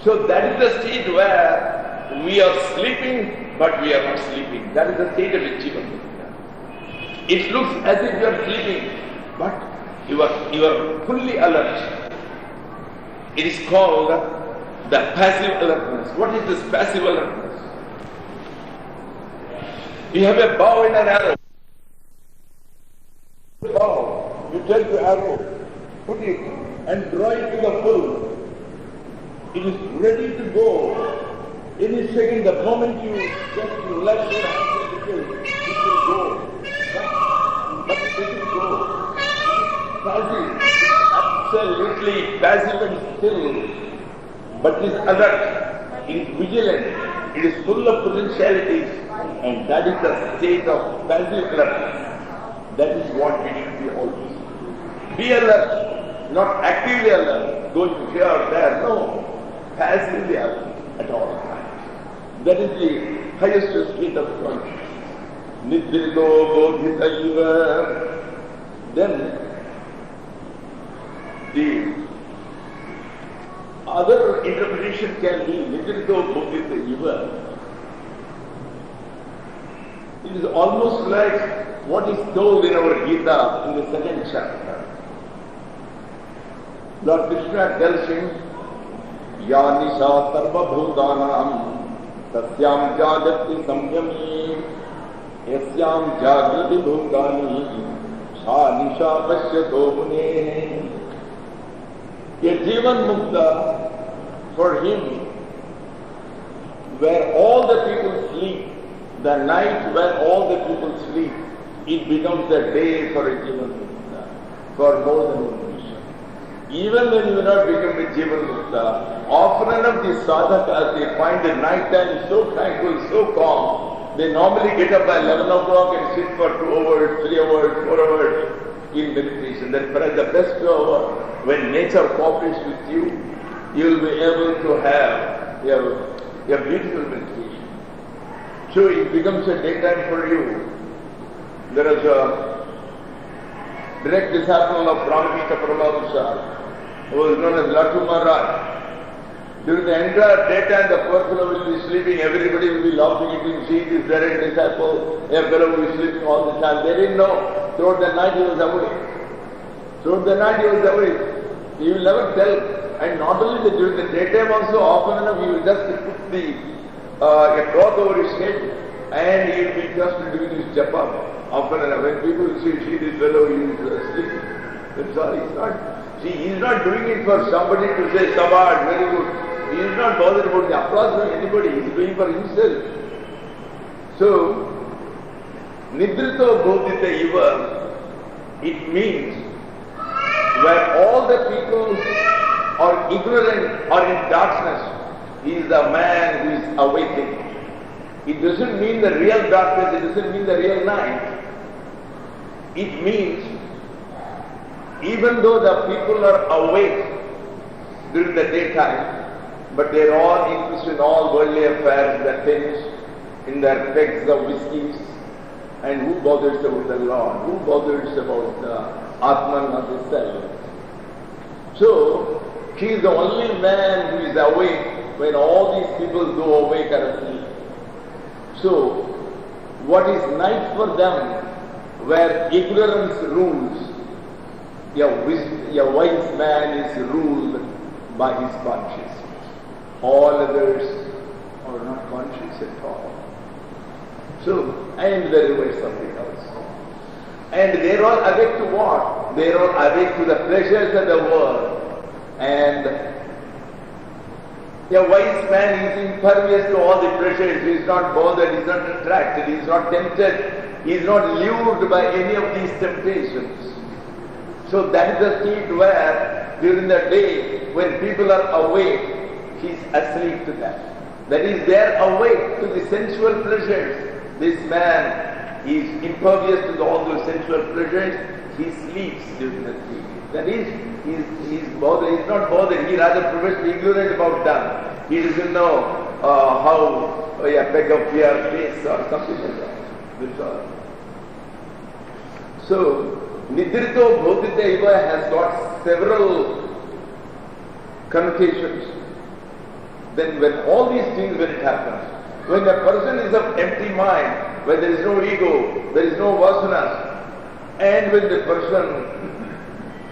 So that is the state where we are sleeping, but we are not sleeping. That is the state of Jivan Mukta. It looks as if you are sleeping, but you are fully alert. It is called the passive alertness. What is this passive alertness? You have a bow and an arrow. Bow, you take the arrow, put it and draw it to the full. It is ready to go. Any second, the moment you just relax your hands a little, it will go. But it will go. Passive, absolutely passive and still. But it is alert, it is vigilant, it is full of potentialities, and that is the state of passive alertness. That is what we need to be always. Be alert, not actively alert, going here or there, no. Passively alert at all times. That is the highest state of consciousness. Nidrito bodhitaiva. Then the other interpretation can be Nidrito bodhitaiva. It is almost like what is told in our Gita in the second chapter. Lord Krishna tells him, Ya nisha sarva bhutanam tasyam jagati samyami yasyam jagrati bhutani sa nisha pasyato mune. A Jivan Mukta, for him, where all the people sleep, the night when all the people sleep, it becomes a day for a Jivan Mukta, for more than one mission. Even when you will not become a Jivan Mukta, often enough the sadhakas, they find the night time so tranquil, so calm, they normally get up by 11 o'clock and sit for 2 hours, 3 hours, 4 hours in meditation. Then perhaps the best hour, when nature cooperates with you, you will be able to have a beautiful meditation. So it becomes a daytime for you. There is a direct disciple of Rakhal Maharaj, who is known as Rakhal Maharaj. During the entire daytime, the person will be sleeping, everybody will be laughing at him, see this direct disciple, a fellow who is sleeping all the time. They didn't know. Throughout the night he was awake. Throughout the night he was awake. He will never tell. And not only that, during the daytime also, often enough, he will just put a cloth over his head and he will be just doing his japa. Often enough, when people see this fellow, he is sleeping. That's all. He is not doing it for somebody to say, Sabad, very good. He is not bothered about the applause from anybody. He is doing for himself. So, Nidrito bodhita iva, it means where all the people are ignorant or in darkness, he is the man who is awakened. It doesn't mean the real darkness, it doesn't mean the real night. It means even though the people are awake during the daytime, but they are all interested in all worldly affairs, the things, in their pegs of whiskies, and who bothers about the Lord? Who bothers about the Atman of the self? So, he is the only man who is awake when all these people go awake or asleep. So, what is night for them, where ignorance rules, a wise man is ruled by his conscience. All others are not conscious at all. So, and the reverse of it also. And they are all awake to what? They are all awake to the pleasures of the world. And a wise man is impervious to all the pleasures. He is not bothered, he is not attracted, he is not tempted, he is not lured by any of these temptations. So that is the state where during the day when people are awake, he is asleep to that. That is, they are awake to the sensual pleasures. This man is impervious to all those sensual pleasures. He sleeps during the sleep. That is, he is not bothered. He rather professes ignorant about them. He doesn't know how a peg of beer tastes or something like that. That's all. So, Nidrito Bodhita Iva has got several connotations. Then when all these things, when it happens, when a person is of empty mind, when there is no ego, there is no vasanas, and when the person,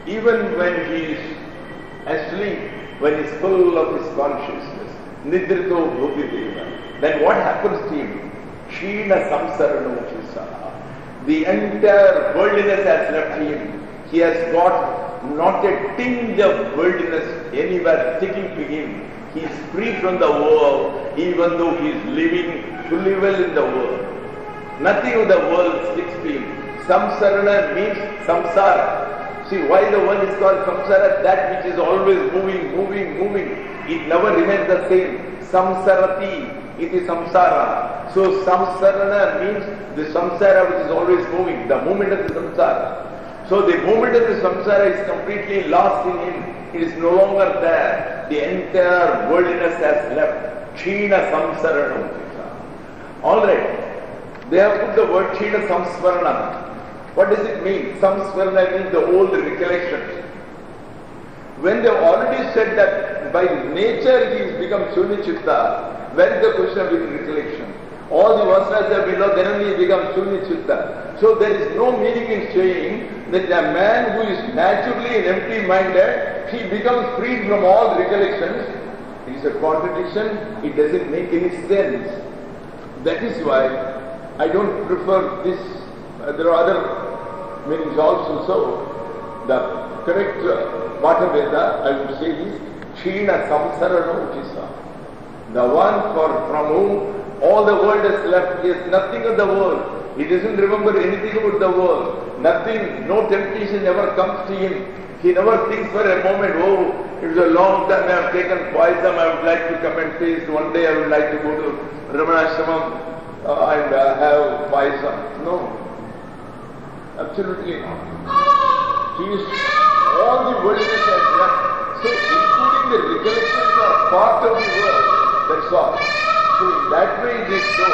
even when he is asleep, when he is full of his consciousness, nidrito bhutideva, then what happens to him? Kshina samsaranochisa. The entire worldliness has left him. He has got not a tinge of worldliness anywhere sticking to him. He is free from the world, even though he is living fully well in the world. Nothing of the world sticks to him. Samsarana means samsara. See why the world is called samsara? That which is always moving. It never remains the same. Samsarati, it is samsara. So samsarana means the samsara which is always moving, the movement of the samsara. So the movement of the samsara is completely lost in him. It is no longer there. The entire worldliness has left. Kshina samsarana. Alright. They have put the word Kshina samsvarana. What does it mean? Samsvarana means the old recollections. When they have already said that by nature it is become Shunya Chitta, where is the question of recollection? All the vasanas are below, then only it becomes Shunya Chitta. So there is no meaning in saying that a man who is naturally empty-minded, he becomes freed from all recollections. It is a contradiction. It doesn't make any sense. That is why I don't prefer this. There are other meanings also. So the correct Vada, I would say, is Kshina Samsarano Uchisa. The one from whom all the world is left is nothing of the world. He doesn't remember anything about the world. Nothing, no temptation ever comes to him. He never thinks for a moment, oh, it was a long time I have taken poison, I would like to come and taste. One day I would like to go to Mangalashram and have poison. No. Absolutely not. He is, all the worldliness has left. So including the recollections are part of the world. That's all. So in that way it is so.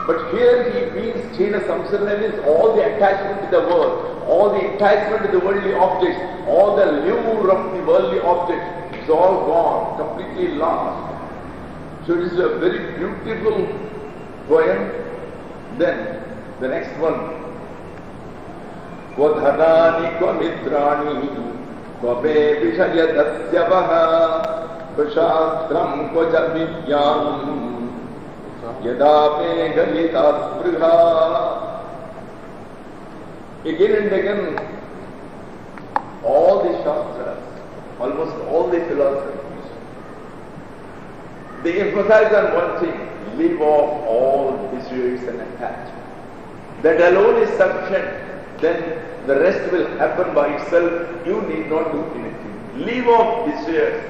But here he means Kshina Samsarana means all the attachment to the world, all the attachment to the worldly objects, all the lure of the worldly objects, it's all gone, completely lost. So it is a very beautiful poem. Then the next one. Kvadhanani kvamitrani kvabe vishaya dasyavaha prashastram kvajavidyam Yadape Galita Spriha. Again and again, all the Shastras, almost all the philosophies, they emphasize on one thing: leave off all desires and attachment. That alone is sufficient. Then the rest will happen by itself. You need not do anything. Leave off desires.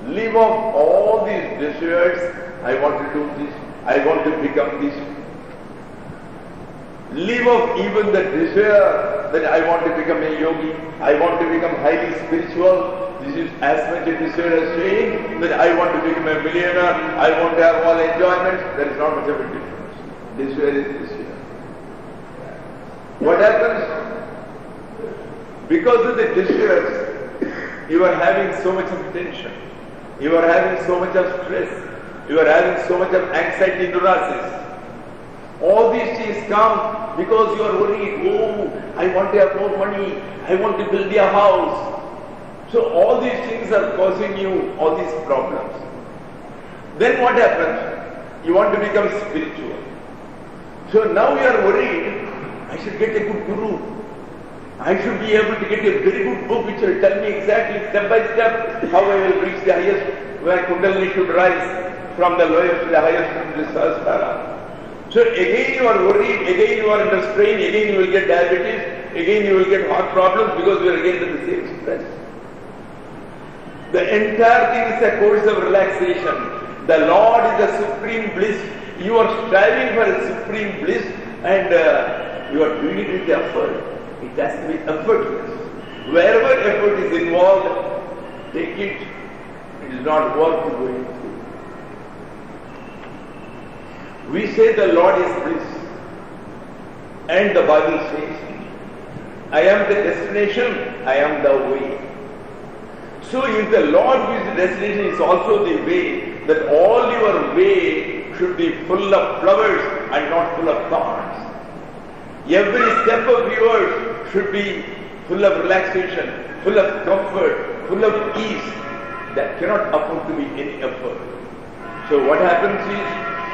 Leave off all these desires. I want to do this. I want to become this. Leave off even the desire that I want to become a yogi. I want to become highly spiritual. This is as much a desire as saying that I want to become a millionaire. I want to have all enjoyment. There is not much of a difference. Desire is desire. What happens? Because of the desires, you are having so much of tension. You are having so much of stress. You are having so much of anxiety, neurosis. All these things come because you are worried, oh, I want to have more money, I want to build a house. So all these things are causing you all these problems. Then what happens? You want to become spiritual. So now you are worried, I should get a good guru. I should be able to get a very good book which will tell me exactly step by step how I will reach the highest, where Kundalini should rise. From the lowest to the highest from the Sahasrara. So again you are worried, again you are under strain, again you will get diabetes, again you will get heart problems because you are again in the same stress. The entire thing is a course of relaxation. The Lord is the supreme bliss. You are striving for a supreme bliss and you are doing it with effort. It has to be effortless. Wherever effort is involved, take it. It is not worth going through. We say the Lord is bliss. And the Bible says, I am the destination, I am the way. So if the Lord who is the destination is also the way, that all your way should be full of flowers and not full of thorns. Every step of yours should be full of relaxation, full of comfort, full of ease. That cannot afford to be any effort. So what happens is,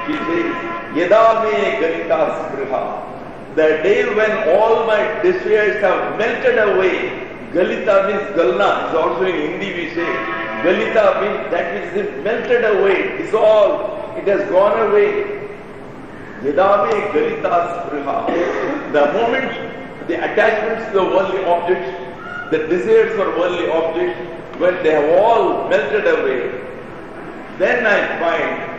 he says, Yada me galita spriha. The day when all my desires have melted away. Galita means galna. It's also in Hindi we say. Galita means that which is melted away, dissolved. It has gone away. Yada me galita spriha. The moment the attachments to the worldly objects, the desires for worldly objects, when they have all melted away, then I find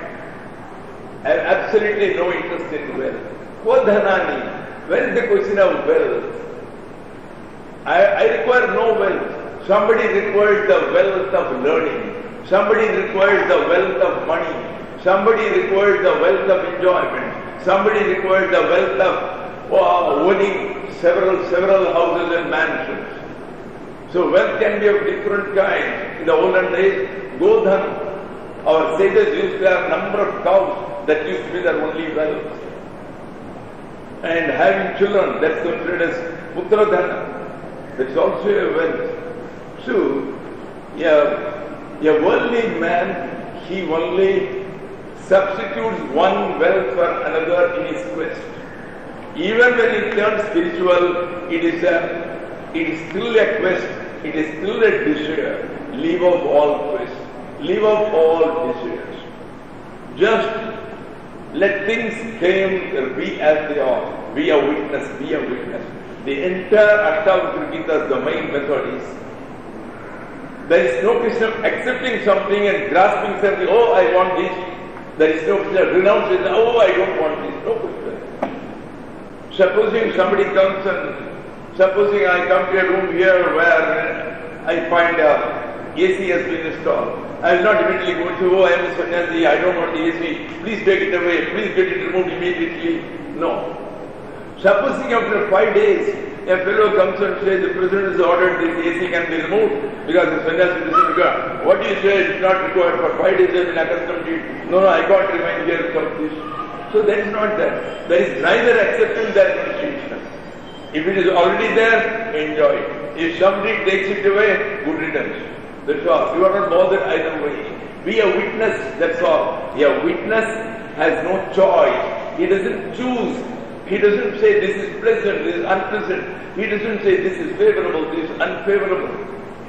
I have absolutely no interest in wealth. Kodhanani, when is the question of wealth? I require no wealth. Somebody requires the wealth of learning. Somebody requires the wealth of money. Somebody requires the wealth of enjoyment. Somebody requires the wealth of owning several houses and mansions. So wealth can be of different kinds. In the olden days, Godhan, our sages used to have a number of cows. That used to be their only wealth. And having children, that's considered as Putradhana. That's also a wealth. So, a worldly man, he only substitutes one wealth for another in his quest. Even when he turns spiritual, it is still a quest, it is still a desire. Leave off all quest, leave off all desires. Just let things be as they are. Be a witness, be a witness. The entire Ashtavakra Gita's the main method is, there is no question of accepting something and grasping something, oh I want this. There is no question of renouncing, oh I don't want this. No question. Supposing somebody comes and, supposing I come to a room here where I find AC has been installed. I will not immediately go to, oh I am a Sanyasi, I don't want the AC, please take it away, please get it removed immediately. No. Supposing after 5 days, a fellow comes and says, the President has ordered this AC can be removed because the Sanyasi is required. What do you say? It is not required. For 5 days I have been accustomed to it. No, I can't remain here without this. So that is not that. There is neither acceptance nor renunciation. If it is already there, enjoy it. If somebody takes it away, good riddance. That's all. You are not bothered either way. Be a witness, that's all. A witness has no choice. He doesn't choose. He doesn't say this is pleasant, this is unpleasant. He doesn't say this is favorable, this is unfavorable.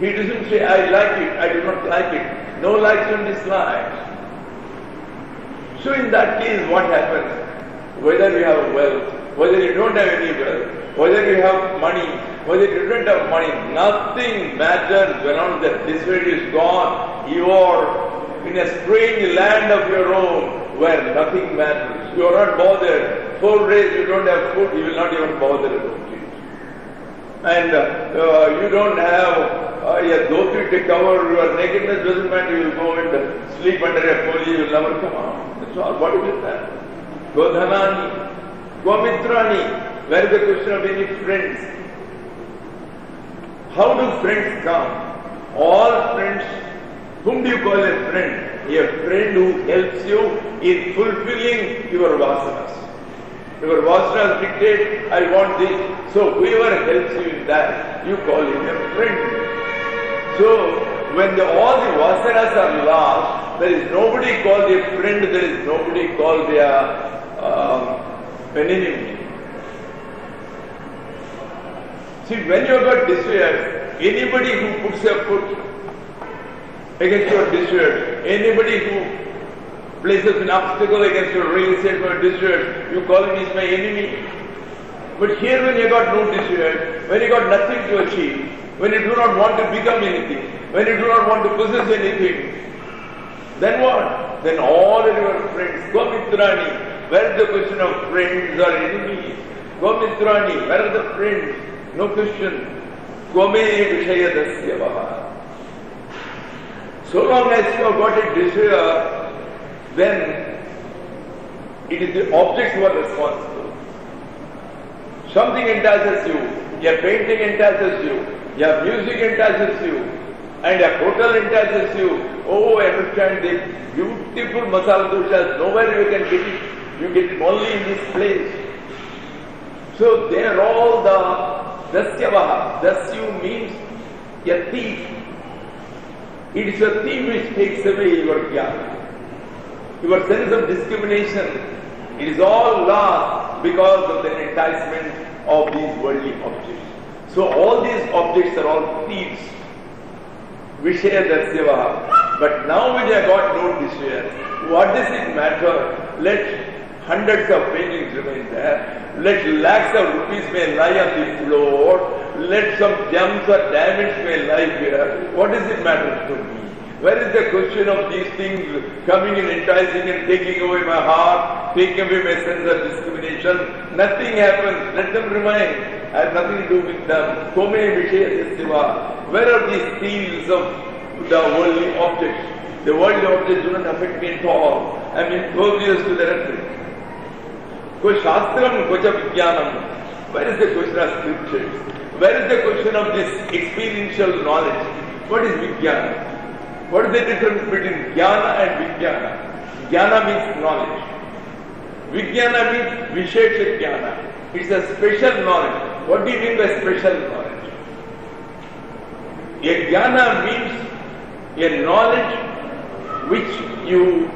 He doesn't say I like it, I do not like it. No likes and dislikes. So in that case what happens? Whether you have wealth, whether you don't have any wealth, whether you have money, whether you don't have money, nothing matters when the desire is gone. You are in a strange land of your own where nothing matters. You are not bothered. 4 days you don't have food, you will not even bother about it. And you don't have a dhoti to cover your nakedness, doesn't matter, you will go and sleep under a poli, you will never come out. That's all. What is that? Godhanani, Gomitrani, where is the question of any friends? How do friends come? All friends, whom do you call a friend? A friend who helps you in fulfilling your vasanas. Your vasanas dictate, I want this. So whoever helps you in that, you call him a friend. So when all the vasanas are lost, there is nobody called a friend, there is nobody called an enemy. See, when you have got desire, anybody who puts a foot against your desire, anybody who places an obstacle against your real estate for desire, you call him is my enemy. But here when you got no desire, when you got nothing to achieve, when you do not want to become anything, when you do not want to possess anything, then what? Then all of your friends, Gomitrani, where is the question of friends or enemies? Gomitrani, where are the friends? No question. Gome Vishayadasya Vaha. So long as you have got a desire, then it is the object who are responsible. Something entices you, your painting entices you, your music entices you, And a hotel entices you. Oh, I understand the beautiful masala doshas. Nowhere you can get it. You get it only in this place. So they are all the dasyavaha. Dasyu means a thief. It is a thief which takes away your jnana. Your sense of discrimination. It is all lost because of the enticement of these worldly objects. So all these objects are all thieves. Vishaya dasyavaha. But now when I got no desire, what does it matter? Let hundreds of paintings remain there. Let lakhs of rupees may lie on the floor. Let some gems or diamonds may lie here. What does it matter to me? Where is the question of these things coming and enticing and taking away my heart, taking away my sense of discrimination? Nothing happens. Let them remain. I have nothing to do with them. So many vishayas siva. Where are these thieves of the worldly objects? The worldly objects do not affect me at all. I am impervious to the rhetoric. Koi shastram, kocha vijnanam. Where is the question of scriptures? Where is the question of this experiential knowledge? What is vijnana? What is the difference between jnana and vijnana? Jnana means knowledge. Vijnana means vishesha jnana. It's a special knowledge. What do you mean by special knowledge? A jnana means a knowledge which you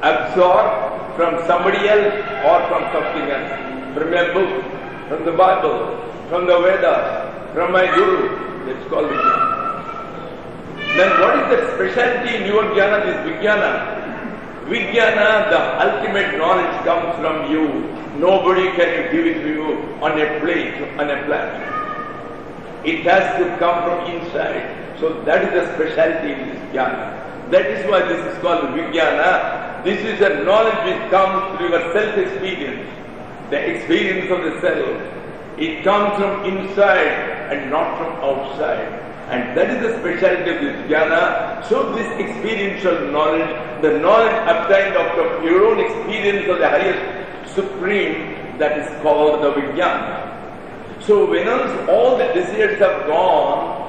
absorb from somebody else or from something else. From a book, from the Bible, from the Vedas, from my Guru. That's called vijnana. Then what is the specialty in your jnana, this vijnana? Vijnana, the ultimate knowledge comes from you. Nobody can give it to you on a plate, on a platter. It has to come from inside. So that is the specialty in this jnana. That is why this is called vijnana. This is a knowledge which comes through your self-experience. The experience of the self. It comes from inside and not from outside. And that is the specialty of this jnana. So this experiential knowledge, the knowledge obtained after your own experience of the highest supreme, that is called the vijnana. So when all the desires have gone,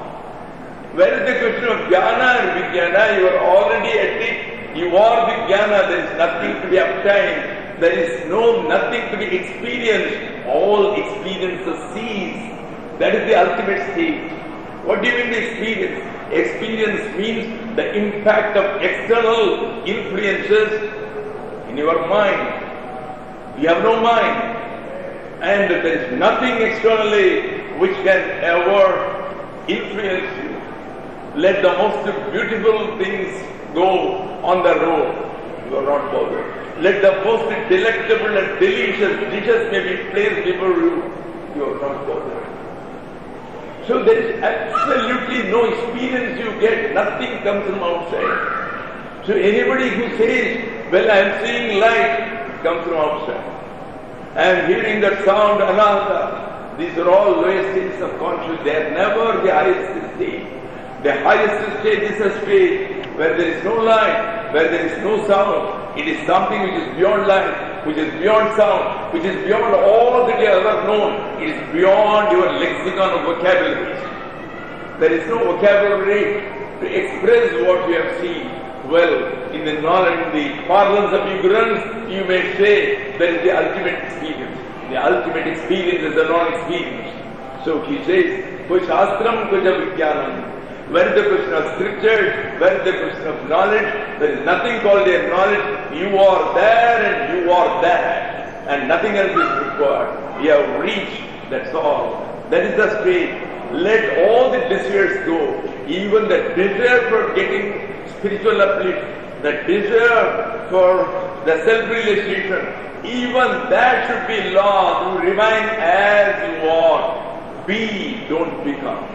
where is the question of jnana and vijnana? You are already at it. You are vijnana. There is nothing to be obtained. There is nothing to be experienced. All experiences cease. That is the ultimate state. What do you mean by experience? Experience means the impact of external influences in your mind. You have no mind. And there is nothing externally which can ever influence you. Let the most beautiful things go on the road. You are not bothered. Let the most delectable and delicious dishes may be placed before you. You are not bothered. So there is absolutely no experience you get. Nothing comes from outside. So anybody who says, well, I am seeing light, it comes from outside. I am hearing that sound, ananta. These are all lower states of consciousness. They are never the highest state. The highest state is a state where there is no light, where there is no sound. It is something which is beyond light, which is beyond sound, which is beyond all that you have ever known. It is beyond your lexicon of vocabulary. There is no vocabulary to express what you have seen. Well, in the knowledge, in the parlance of ignorance, you may say there is the ultimate experience. The ultimate experience is the non-experience. So he says, Koi shastram, koi vijnanam. Where is the question of scripture? Where is the question of knowledge? There is nothing called a knowledge. You are there and you are there. And nothing else is required. You have reached, that's all. That is the state. Let all the desires go. Even the desire for getting spiritual uplift, the desire for the self-realization, even that should be lost. You remain as you are. Be, don't become.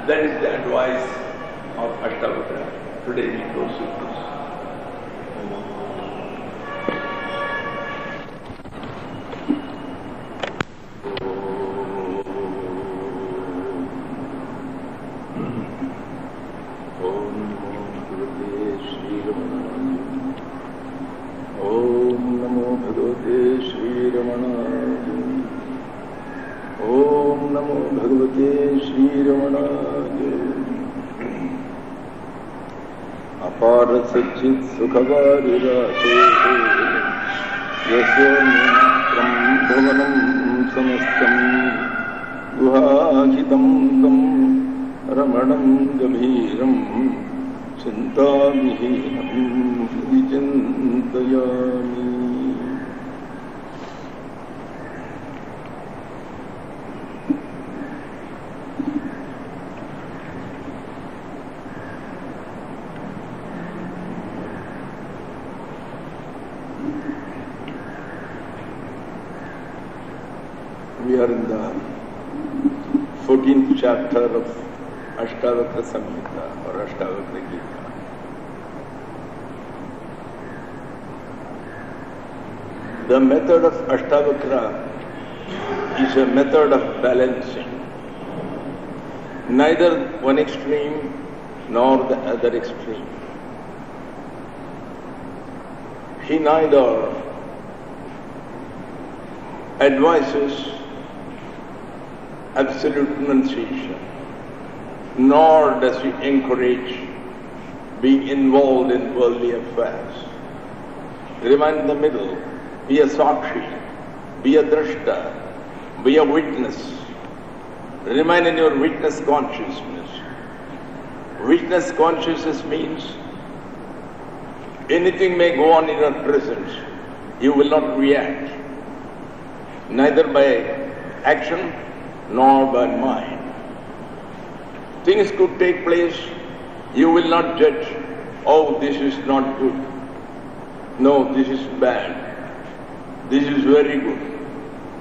That is the advice of Ashtavakra. Today we close with this. Om Namo Bhagavate Sri Ramananda. Om Namo Bhagavate Sri Ramananda. अपार सच्चित् सुखवारिराशे यस्योन्यं भुवनं समस्तं गुहाहितं तं रमणं गभीरं चिन्ताविहीनं विचिन्तयामि. We are in the 14th chapter of Ashtavakra Samhita or Ashtavakra Gita. The method of Ashtavakra is a method of balancing. Neither one extreme nor the other extreme. He neither advises absolute renunciation, nor does he encourage being involved in worldly affairs. Remain in the middle, be a sakshi, be a drashta, be a witness. Remain in your witness consciousness. Witness consciousness means anything may go on in your presence, you will not react, neither by action nor by mind. Things could take place, you will not judge, oh, this is not good, no, this is bad, this is very good,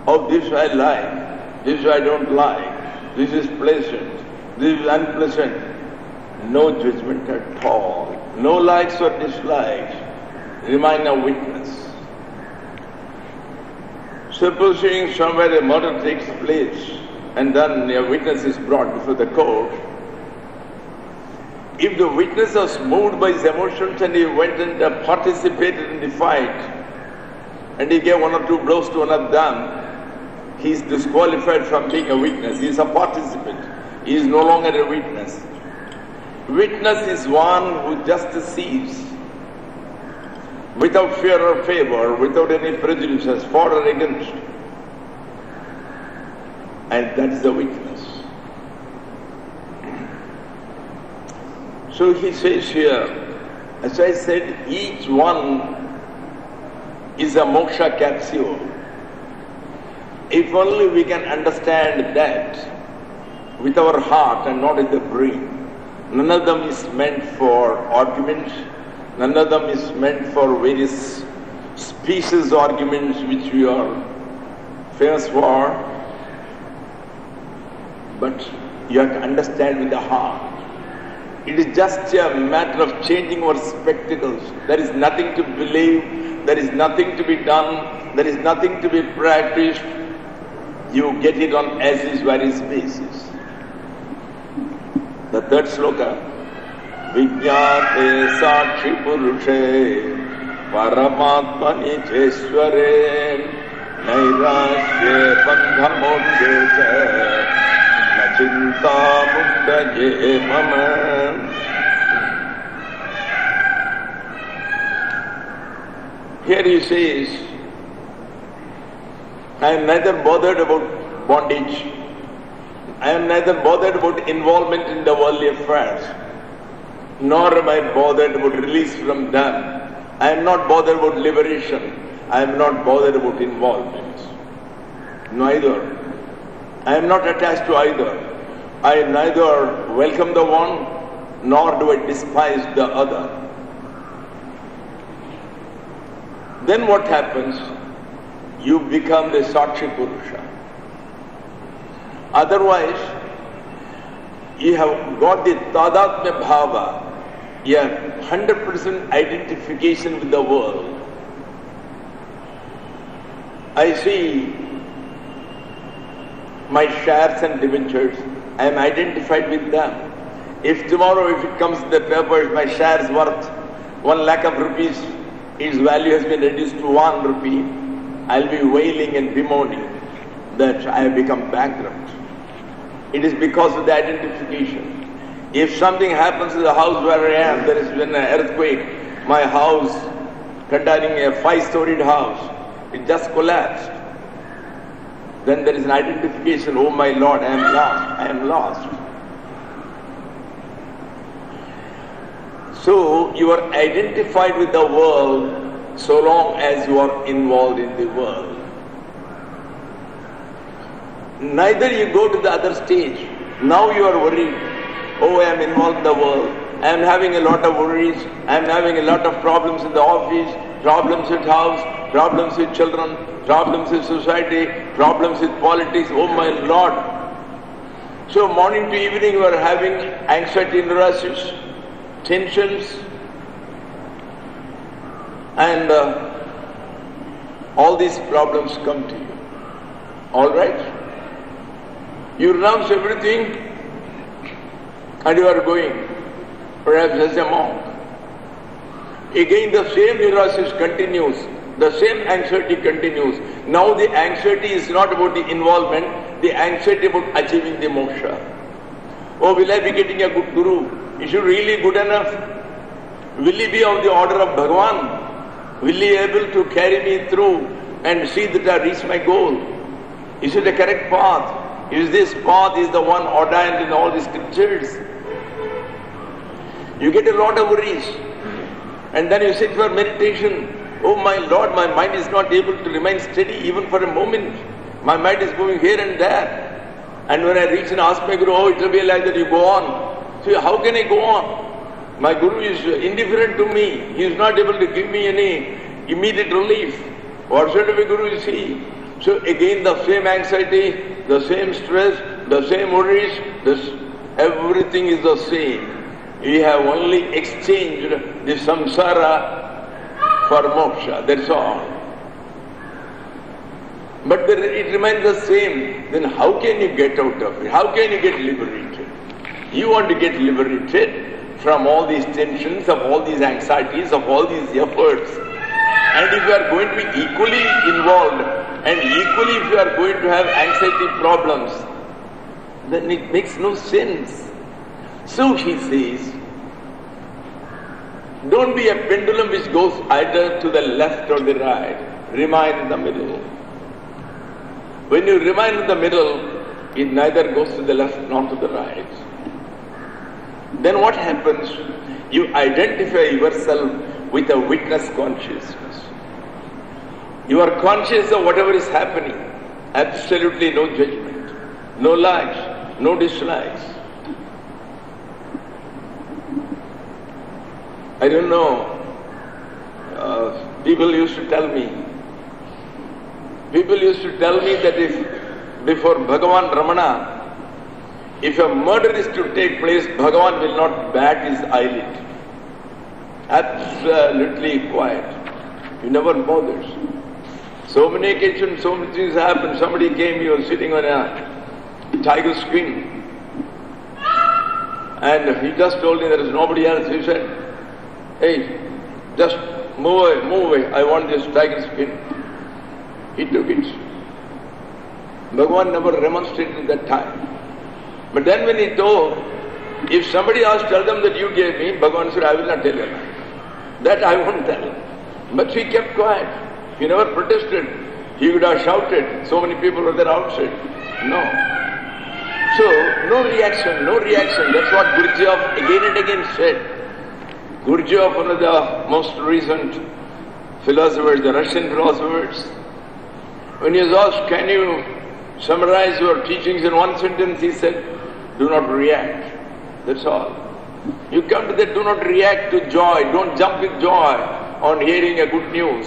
oh, this I like, this I don't like, this is pleasant, this is unpleasant. No judgment at all, no likes or dislikes, remain a witness. Supposing somewhere a murder takes place and then a witness is brought before the court, if the witness was moved by his emotions and he went and participated in the fight and he gave one or two blows to one of them, he is disqualified from being a witness. He is a participant. He is no longer a witness. Witness is one who just sees without fear or favor, without any prejudices, for or against. And that is the witness. So he says here, as I said, each one is a moksha capsule. If only we can understand that with our heart and not with the brain. None of them is meant for arguments, none of them is meant for various species arguments which we are famous for. But you have to understand with the heart. It is just a matter of changing our spectacles. There is nothing to believe, there is nothing to be done, there is nothing to be practiced. You get it on as is various basis. The third sloka, Vijñāte Sakshi Purushe Paramatmani Jesware Nairashye Bandhamokshe Nachinta Muktaye Mama. Here he says, I am neither bothered about bondage, I am neither bothered about involvement in the worldly affairs, nor am I bothered about release from them. I am not bothered about liberation. I am not bothered about involvement. Neither. I am not attached to either. I neither welcome the one, nor do I despise the other. Then what happens? You become the Sakshi Purusha. Otherwise, you have got the Tadatmya Bhava, you have 100% identification with the world. I see my shares and debentures, I am identified with them. If tomorrow, if it comes in the papers, my shares worth 1 lakh of rupees, its value has been reduced to 1 rupee, I'll be wailing and bemoaning that I have become bankrupt. It is because of the identification. If something happens to the house where I am, there has been an earthquake, my house containing a 5-storied house, it just collapsed. Then there is an identification, oh my Lord, I am lost, I am lost. So you are identified with the world so long as you are involved in the world. Neither you go to the other stage. Now you are worried. Oh, I am involved in the world. I am having a lot of worries. I am having a lot of problems in the office, problems with house, problems with children, problems with society, problems with politics. Oh my Lord. So morning to evening you are having anxiety, neurosis, tensions, and all these problems come to you. All right? You renounce everything and you are going, perhaps as a monk. Again the same neurosis continues, the same anxiety continues. Now the anxiety is not about the involvement, the anxiety about achieving the moksha. Oh, will I be getting a good guru? Is he really good enough? Will he be of the order of Bhagavan? Will he be able to carry me through and see that I reach my goal? Is it the correct path? Is this path is the one ordained in all the scriptures? You get a lot of worries. And then you sit for meditation. Oh my Lord, my mind is not able to remain steady even for a moment. My mind is moving here and there. And when I reach and ask my Guru, oh, it will be like that, you go on. So how can I go on? My Guru is indifferent to me. He is not able to give me any immediate relief. What sort of a Guru is he? So again the same anxiety, the same stress, the same worries, everything is the same. We have only exchanged the samsara for moksha, that's all. But it remains the same. Then how can you get out of it? How can you get liberated? You want to get liberated from all these tensions, of all these anxieties, of all these efforts. And if you are going to be equally involved, and equally if you are going to have anxiety problems, then it makes no sense. So he says, don't be a pendulum which goes either to the left or the right. Remain in the middle. When you remain in the middle, it neither goes to the left nor to the right. Then what happens? You identify yourself with a witness consciousness. You are conscious of whatever is happening. Absolutely no judgment, no likes, no dislikes. I don't know, people used to tell me that if before Bhagavan Ramana, if a murder is to take place, Bhagavan will not bat his eyelid. Absolutely quiet. He never bothers. So many occasions, so many things happened. Somebody came, he was sitting on a tiger skin. And he just told me there is nobody else. He said, hey, just move away, I want this tiger skin. He took it. Bhagavan never remonstrated at that time. But then when he told, if somebody else tell them that you gave me, Bhagavan said, I will not tell you that I won't tell. But he kept quiet. He never protested. He would have shouted. So many people were there outside. No. So, no reaction. That's what Gurudev again and again said. Gurudev, one of the most recent philosophers, the Russian philosophers, when he was asked, can you summarize your teachings in one sentence, he said, do not react. That's all. You come to that, do not react to joy, don't jump with joy on hearing a good news.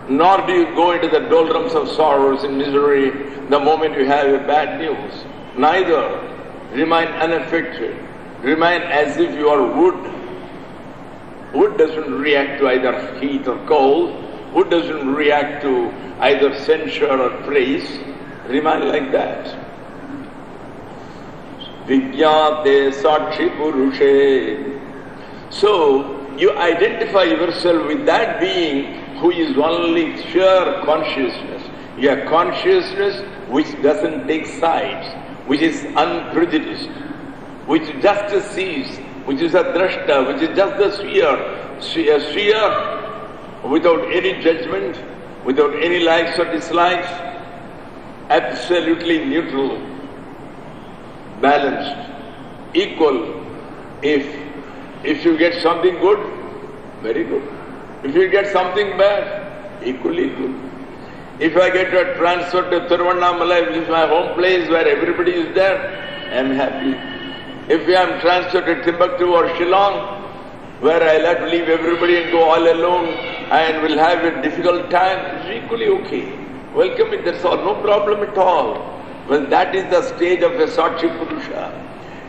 Nor do you go into the doldrums of sorrows and misery the moment you have a bad news. Neither. Remain unaffected. Remain as if you are wood. Wood doesn't react to either heat or cold. Wood doesn't react to either censure or praise. Remain like that. Vigyate sakshi purushe. So, you identify yourself with that being who is only pure consciousness. You are consciousness which doesn't take sides, which is unprejudiced. which just sees, which is a drashta, which is just the seer, without any judgment, without any likes or dislikes, absolutely neutral, balanced, equal. If you get something good, very good. If you get something bad, equally good. If I get a transfer to Tiruvannamalai, which is my home place where everybody is there, I am happy. If I am transferred to Timbuktu or Shillong, where I'll have to leave everybody and go all alone and will have a difficult time, it's equally okay. Welcome it, that's all, no problem at all. Well, that is the stage of a Sakshi Purusha.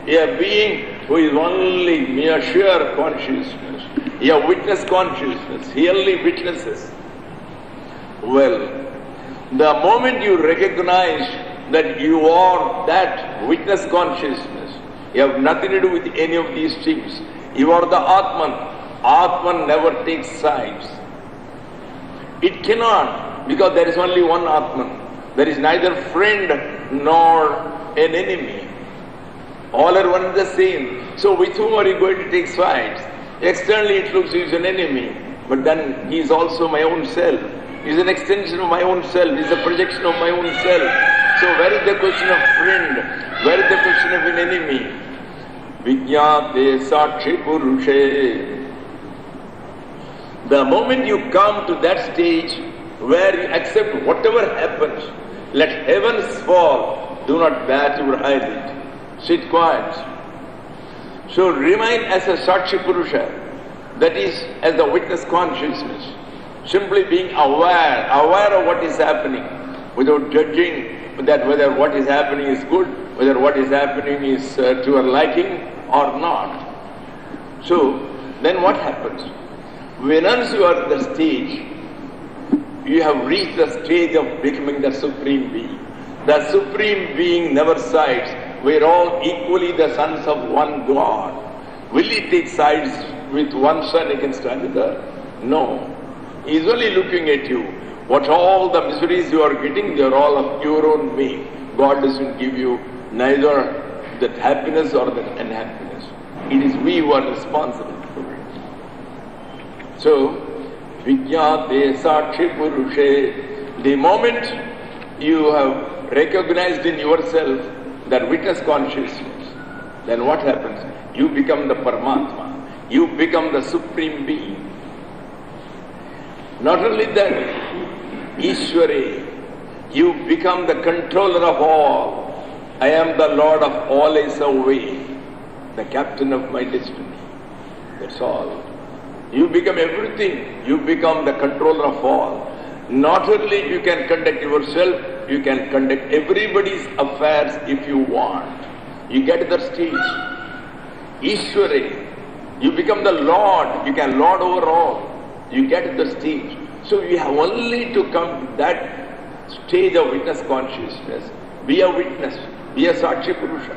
A being who is only mere sheer consciousness, a witness consciousness, he only witnesses. Well, the moment you recognize that you are that witness consciousness, you have nothing to do with any of these things. You are the Atman. Atman never takes sides. It cannot, because there is only one Atman. There is neither friend nor an enemy. All are one and the same. So with whom are you going to take sides? Externally it looks he is an enemy, but then he is also my own self. He is an extension of my own self. He is a projection of my own self. So where is the question of friend? Where is the question of an enemy? Vijñāte Sakshi Purushe. The moment you come to that stage where you accept whatever happens, let heavens fall, do not bat your eyelid. Sit quiet. So remain as a Sakshi Purusha, that is as the witness consciousness, simply being aware of what is happening, without judging that whether what is happening is good, whether what is happening is to your liking or not. So then what happens? When once you are at the stage, you have reached the stage of becoming the Supreme Being. The Supreme Being never sides. We are all equally the sons of one God. Will he take sides with one son against another? No. He is only looking at you. What all the miseries you are getting, they are all of your own make. God doesn't give you neither that happiness or that unhappiness. It is we who are responsible for it. So, Vijñāte Sakshi Purushe, the moment you have recognized in yourself that witness consciousness, then what happens? You become the Paramatma. You become the Supreme Being. Not only that, Ishwari, you become the controller of all. I am the Lord of all is away, the captain of my destiny. That's all. You become everything. You become the controller of all. Not only you can conduct yourself, you can conduct everybody's affairs if you want. You get to the stage. Ishwari, you become the Lord. You can lord over all. You get to the stage. So you have only to come to that stage of witness consciousness. Be a witness. Be a Sakshi Purusha.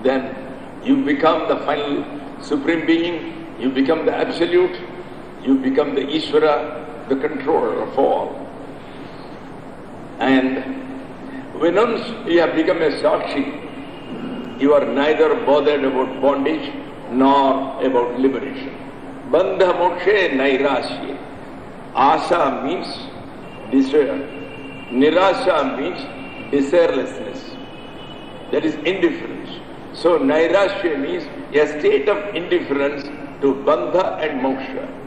Then you become the final Supreme Being. You become the Absolute. You become the Ishvara, the controller of all. And when once you have become a Sakshi, you are neither bothered about bondage nor about liberation. Bandha mokshe nairasya. Asa means desire. Nirasha means desirelessness. That is indifference. So nairasya means a state of indifference to bandha and moksha.